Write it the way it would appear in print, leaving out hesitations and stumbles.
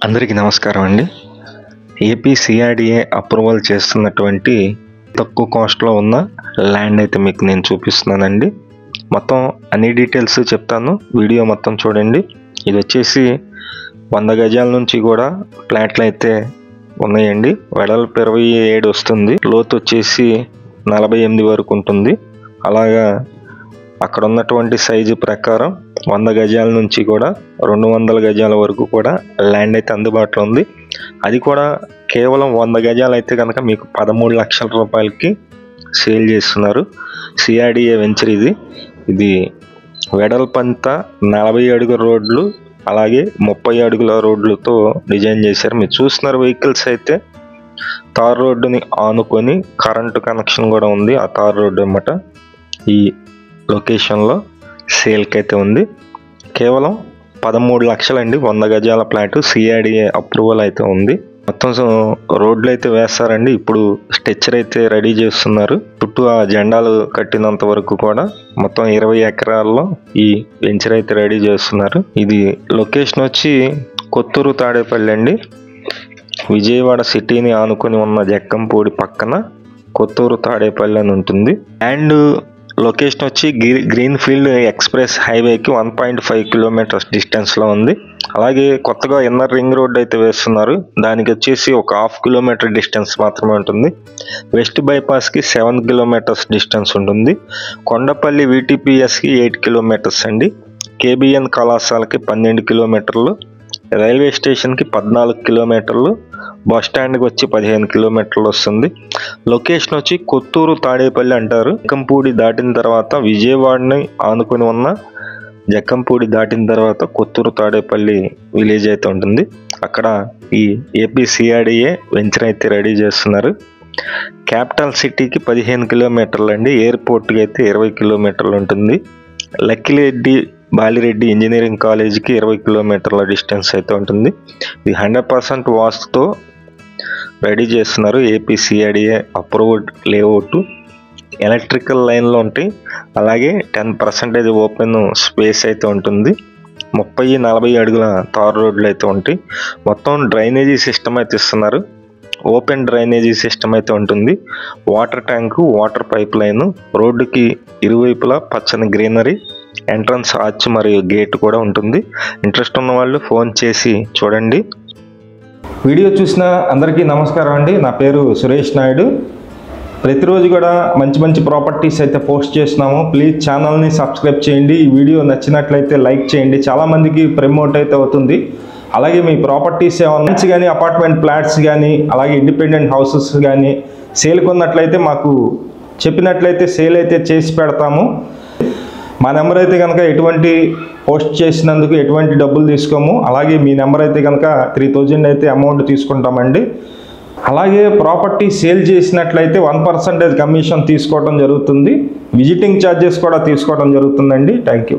అందరికీ నమస్కారం అండి. ఏపీ సిఆర్డిఏ అప్రూవల్ చేస్తున్నటువంటి తక్కువ కాస్ట్లో ఉన్న ల్యాండ్ అయితే మీకు నేను చూపిస్తున్నానండి. మొత్తం అన్ని డీటెయిల్స్ చెప్తాను, వీడియో మొత్తం చూడండి. ఇది వచ్చేసి 100 గజాల నుంచి కూడా ప్లాట్లు అయితే ఉన్నాయండి. వెడల్పు 27 వస్తుంది, లోతు వచ్చేసి 48 వరకు ఉంటుంది. అలాగా అక్కడ ఉన్నటువంటి సైజు ప్రకారం 100 గజాల నుంచి కూడా 200 గజాల వరకు కూడా ల్యాండ్ అయితే అందుబాటులో ఉంది. అది కూడా కేవలం 100 గజాలు అయితే కనుక మీకు 13 లక్షల రూపాయలకి సేల్ చేస్తున్నారు. సిఆర్డిఏ వెంచర్ ఇది వెడల్పంతా 40 అడుగుల రోడ్లు, అలాగే 30 అడుగుల రోడ్లతో డిజైన్ చేశారు. మీరు చూస్తున్నారు వెహికల్స్ అయితే తార్ రోడ్డుని ఆనుకొని కరెంటు కనెక్షన్ కూడా ఉంది. ఆ తార్ రోడ్డు అన్నమాట ఈ లొకేషన్లో సేల్కి అయితే ఉంది. కేవలం 13 లక్షలండి 100 గజాల ప్లాట్. సిఆర్డిఏ అప్రూవల్ అయితే ఉంది. మొత్తం రోడ్లు అయితే వేస్తారండి. ఇప్పుడు స్ట్రెచ్చర్ అయితే రెడీ చేస్తున్నారు. చుట్టూ ఆ జెండాలు కట్టినంత వరకు కూడా మొత్తం 20 ఎకరాల్లో ఈ వెంచర్ అయితే రెడీ చేస్తున్నారు. ఇది లొకేషన్ వచ్చి కొత్తూరు తాడేపల్లి అండి. విజయవాడ సిటీని ఆనుకొని ఉన్న జక్కంపూడి పక్కన కొత్తూరు తాడేపల్లి అని ఉంటుంది. అండ్ లొకేషన్ వచ్చి గ్రీన్ ఫీల్డ్ ఎక్స్ప్రెస్ హైవేకి 1.5 కిలోమీటర్స్ డిస్టెన్స్లో ఉంది. అలాగే కొత్తగా ఇన్నర్ రింగ్ రోడ్ అయితే వేస్తున్నారు. దానికి వచ్చేసి ఒక 1/2 కిలోమీటర్ డిస్టెన్స్ మాత్రమే ఉంటుంది. వెస్ట్ బైపాస్కి 7 కిలోమీటర్స్ డిస్టెన్స్ ఉంటుంది. కొండపల్లి VTPSకి 8 కిలోమీటర్స్ అండి. KBN కళాశాలకి 12 కిలోమీటర్లు, రైల్వే స్టేషన్కి 14 కిలోమీటర్లు, బస్ స్టాండ్కి వచ్చి 15 కిలోమీటర్లు వస్తుంది. లొకేషన్ వచ్చి కొత్తూరు తాడేపల్లి అంటారు. జక్కంపూడి దాటిన తర్వాత విజయవాడని ఆనుకొని ఉన్న జక్కంపూడి దాటిన తర్వాత కొత్తూరు తాడేపల్లి విలేజ్ అయితే ఉంటుంది. అక్కడ ఈ ఏపీ సిఆర్డిఏ వెంచర్ అయితే రెడీ చేస్తున్నారు. క్యాపిటల్ సిటీకి 15 కిలోమీటర్లు అండి. ఎయిర్పోర్ట్కి అయితే 20 కిలోమీటర్లు ఉంటుంది. లక్కిరెడ్డి బాలిరెడ్డి ఇంజనీరింగ్ కాలేజీకి 20 కిలోమీటర్ల డిస్టెన్స్ అయితే ఉంటుంది. ఇది 100% వాస్తుతో రెడీ చేస్తున్నారు. AP CRDA approved layout. Electrical లైన్లు ఉంటాయి. అలాగే 10% ఓపెన్ స్పేస్ అయితే ఉంటుంది. 30-40 అడుగుల తార్ రోడ్లు అయితే ఉంటాయి. మొత్తం డ్రైనేజీ సిస్టమ్ అయితే ఇస్తున్నారు. ఓపెన్ డ్రైనేజీ సిస్టమ్ అయితే ఉంటుంది. Water tank, water pipe line, రోడ్డుకి ఇరువైపులా పచ్చని గ్రీనరీ, ఎంట్రన్స్ ఆర్చ్ మరియు గేట్ కూడా ఉంటుంది. ఇంట్రెస్ట్ ఉన్న వాళ్ళు ఫోన్ చేసి చూడండి. వీడియో చూసిన అందరికీ నమస్కారం అండి. నా పేరు సురేష్ నాయుడు. ప్రతిరోజు కూడా మంచి ప్రాపర్టీస్ అయితే పోస్ట్ చేస్తున్నాము. ప్లీజ్ ఛానల్ని సబ్స్క్రైబ్ చేయండి. ఈ వీడియో నచ్చినట్లయితే లైక్ చేయండి. చాలామందికి ప్రమోట్ అయితే అవుతుంది. అలాగే మీ ప్రాపర్టీస్ ఏమన్నా కానీ అపార్ట్మెంట్ ఫ్లాట్స్ కానీ అలాగే ఇండిపెండెంట్ హౌసెస్ కానీ సేల్ కొన్నట్లయితే మాకు చెప్పినట్లయితే సేల్ అయితే చేసి పెడతాము. మా నెంబర్ అయితే కనుక ఎటువంటి పోస్ట్ చేసినందుకు ఎటువంటి డబ్బులు తీసుకోము. అలాగే మీ నెంబర్ అయితే కనుక 3000 అయితే అమౌంట్ తీసుకుంటామండి. అలాగే ప్రాపర్టీ సేల్ చేసినట్లయితే 1% కమిషన్ తీసుకోవడం జరుగుతుంది. విజిటింగ్ ఛార్జెస్ కూడా తీసుకోవడం జరుగుతుందండి. Thank you.